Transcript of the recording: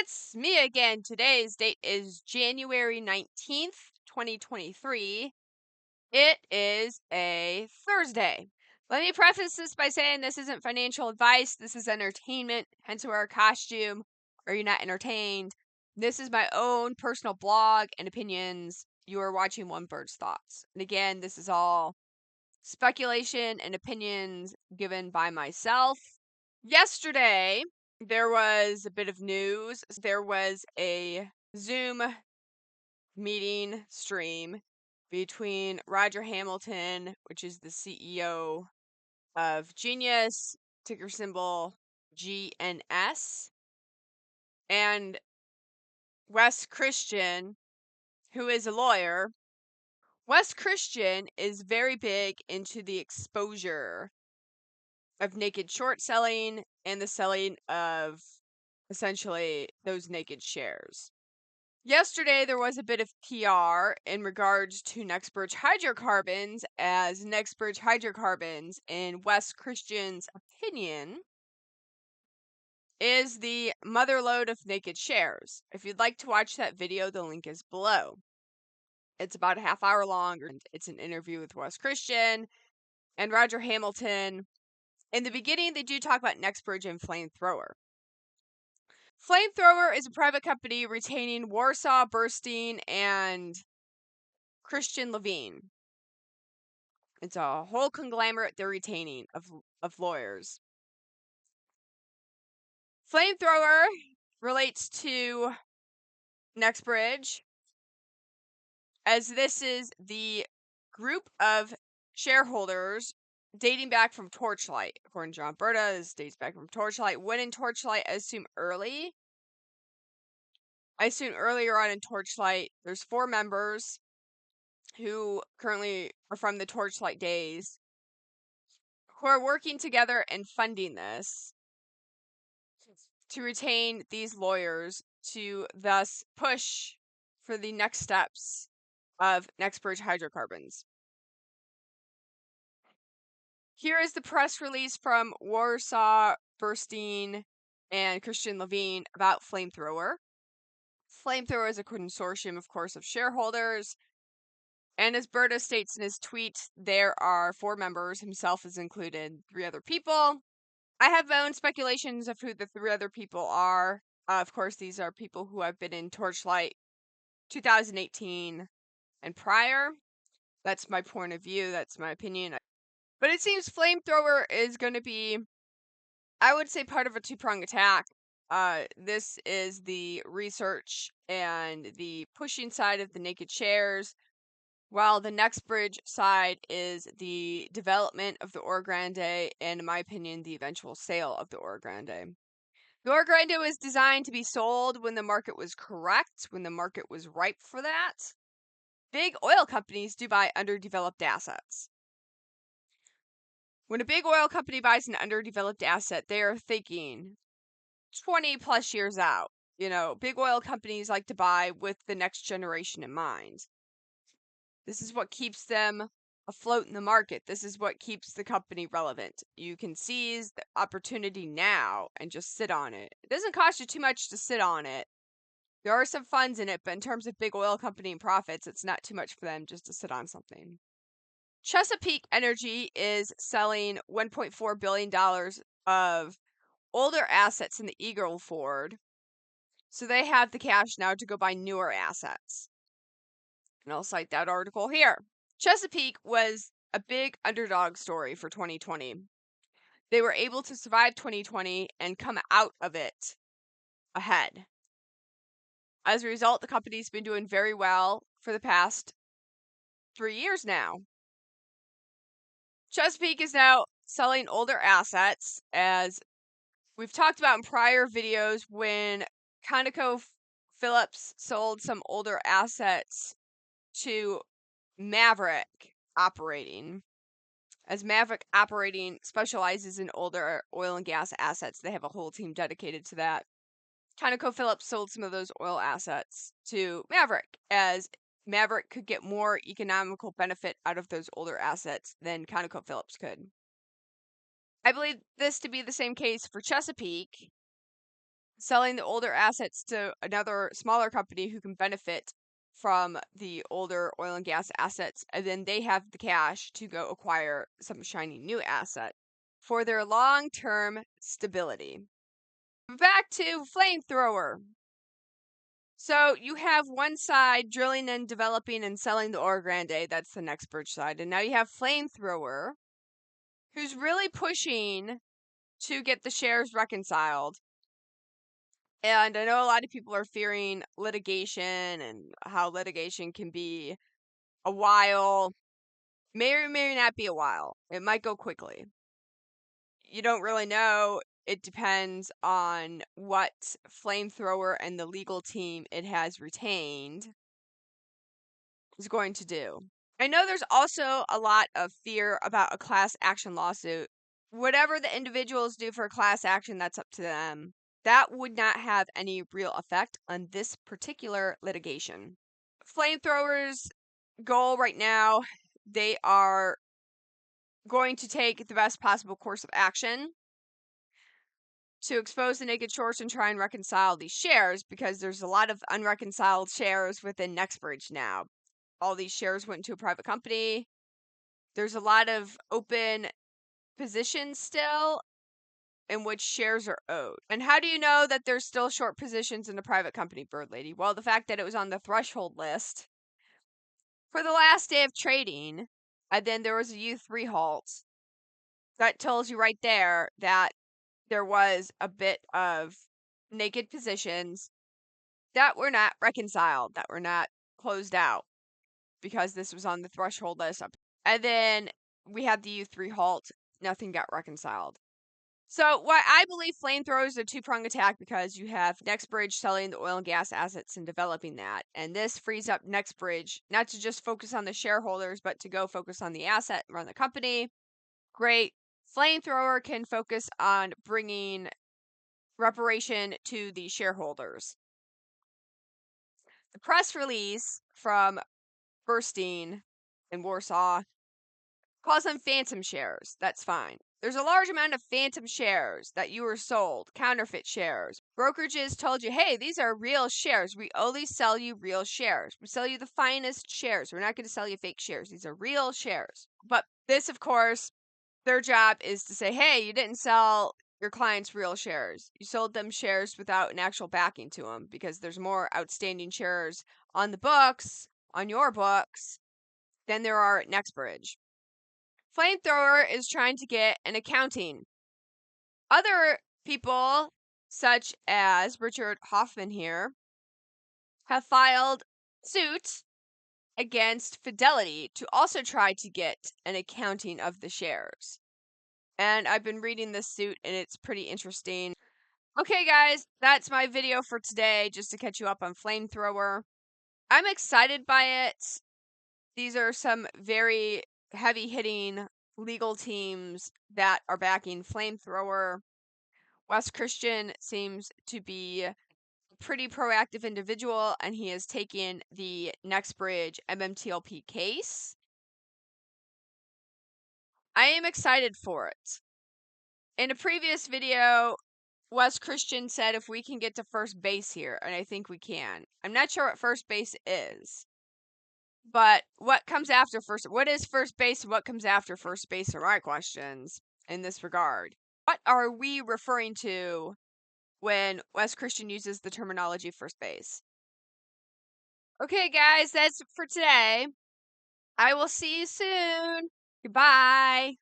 It's me again. Today's date is January 19th, 2023. It is a Thursday. Let me preface this by saying this isn't financial advice. This is entertainment. Hence, wear a costume. Are you not entertained? This is my own personal blog and opinions. You are watching One Bird's Thoughts. And again, this is all speculation and opinions given by myself. Yesterday, there was a bit of news. There was a Zoom meeting stream between Roger Hamilton, which is the CEO of Genius, ticker symbol GNS, and Wes Christian, who is a lawyer. Wes Christian is very big into the exposure of naked short selling and the selling of essentially those naked shares. Yesterday, there was a bit of PR in regards to Next Bridge Hydrocarbons, as Next Bridge Hydrocarbons, in Wes Christian's opinion, is the motherlode of naked shares. If you'd like to watch that video, the link is below. It's about a half hour long, and it's an interview with Wes Christian and Roger Hamilton. In the beginning, they do talk about Nextbridge and Flamethrower. Flamethrower is a private company retaining Warsaw, Burstein, and Christian Levine. It's a whole conglomerate they're retaining of lawyers. Flamethrower relates to Nextbridge, as this is the group of shareholders dating back from Torchlight. According to John Berta, this dates back from Torchlight. When in Torchlight, I assume earlier on in Torchlight, there's 4 members who currently are from the Torchlight days who are working together and funding this to retain these lawyers to thus push for the next steps of Next Bridge Hydrocarbons. Here is the press release from Warsaw, Burstein, and Christian Levine about Flamethrower. Flamethrower is a consortium, of course, of shareholders. And as Berta states in his tweet, there are 4 members, himself is included, 3 other people. I have my own speculations of who the 3 other people are. Of course, these are people who have been in Torchlight 2018 and prior. That's my point of view. That's my opinion. But it seems Flamethrower is going to be, I would say, part of a 2-pronged attack. This is the research and the pushing side of the naked shares, while the Next Bridge side is the development of the Oro Grande and, in my opinion, the eventual sale of the Oro Grande. The Oro Grande was designed to be sold when the market was correct, when the market was ripe for that. Big oil companies do buy underdeveloped assets. When a big oil company buys an underdeveloped asset, they are thinking 20 plus years out. You know, big oil companies like to buy with the next generation in mind. This is what keeps them afloat in the market. This is what keeps the company relevant. You can seize the opportunity now and just sit on it. It doesn't cost you too much to sit on it. There are some funds in it, but in terms of big oil company and profits, it's not too much for them just to sit on something. Chesapeake Energy is selling $1.4 billion of older assets in the Eagle Ford. So they have the cash now to go buy newer assets. And I'll cite that article here. Chesapeake was a big underdog story for 2020. They were able to survive 2020 and come out of it ahead. As a result, the company's been doing very well for the past 3 years now. Chesapeake is now selling older assets, as we've talked about in prior videos when ConocoPhillips sold some older assets to Maverick Operating. As Maverick Operating specializes in older oil and gas assets, they have a whole team dedicated to that. ConocoPhillips sold some of those oil assets to Maverick, as Maverick could get more economical benefit out of those older assets than ConocoPhillips could. I believe this to be the same case for Chesapeake. selling the older assets to another smaller company who can benefit from the older oil and gas assets, and then they have the cash to go acquire some shiny new asset for their long-term stability. Back to Flamethrower. So you have one side drilling and developing and selling the Oro Grande. That's the Next Bridge side. And now you have Flamethrower, who's really pushing to get the shares reconciled. And I know a lot of people are fearing litigation and how litigation can be a while. May or may not be a while. It might go quickly. You don't really know. It depends on what Flamethrower and the legal team it has retained is going to do. I know there's also a lot of fear about a class action lawsuit. Whatever the individuals do for a class action, that's up to them. That would not have any real effect on this particular litigation. Flamethrowers' goal right now, they are going to take the best possible course of action to expose the naked shorts and try and reconcile these shares, because there's a lot of unreconciled shares within Nextbridge now. All these shares went into a private company. There's a lot of open positions still in which shares are owed. And how do you know that there's still short positions in a private company, Bird Lady? Well, the fact that it was on the threshold list for the last day of trading, and then there was a U3 halt. That tells you right there that there was a bit of naked positions that were not reconciled, that were not closed out, because this was on the threshold list. And then we had the U3 halt, nothing got reconciled. So what I believe Flamethrower is a two-pronged attack, because you have Nextbridge selling the oil and gas assets and developing that. And this frees up Nextbridge not to just focus on the shareholders, but to go focus on the asset and run the company. Great. Flamethrower can focus on bringing reparation to the shareholders. The press release from Burstein in Warsaw calls them phantom shares. That's fine. There's a large amount of phantom shares that you were sold, counterfeit shares. Brokerages told you, hey, these are real shares. We only sell you real shares. We sell you the finest shares. We're not going to sell you fake shares. These are real shares. But this, of course, their job is to say, hey, you didn't sell your clients real shares. You sold them shares without an actual backing to them, because there's more outstanding shares on the books, on your books, than there are at Nextbridge. Flamethrower is trying to get an accounting. Other people, such as Richard Hoffman here, have filed suit against Fidelity to also try to get an accounting of the shares. And I've been reading this suit, and it's pretty interesting. Okay, guys, that's my video for today, just to catch you up on Flamethrower. I'm excited by it. These are some very heavy-hitting legal teams that are backing Flamethrower. Wes Christian seems to be a pretty proactive individual, and he has taken the Nextbridge MMTLP case. I am excited for it. In a previous video, Wes Christian said if we can get to first base here, and I think we can. I'm not sure what first base is. But what comes after first? What is first base and what comes after first base are my questions in this regard. What are we referring to when Wes Christian uses the terminology first base? Okay, guys, that's it for today. I will see you soon. Goodbye.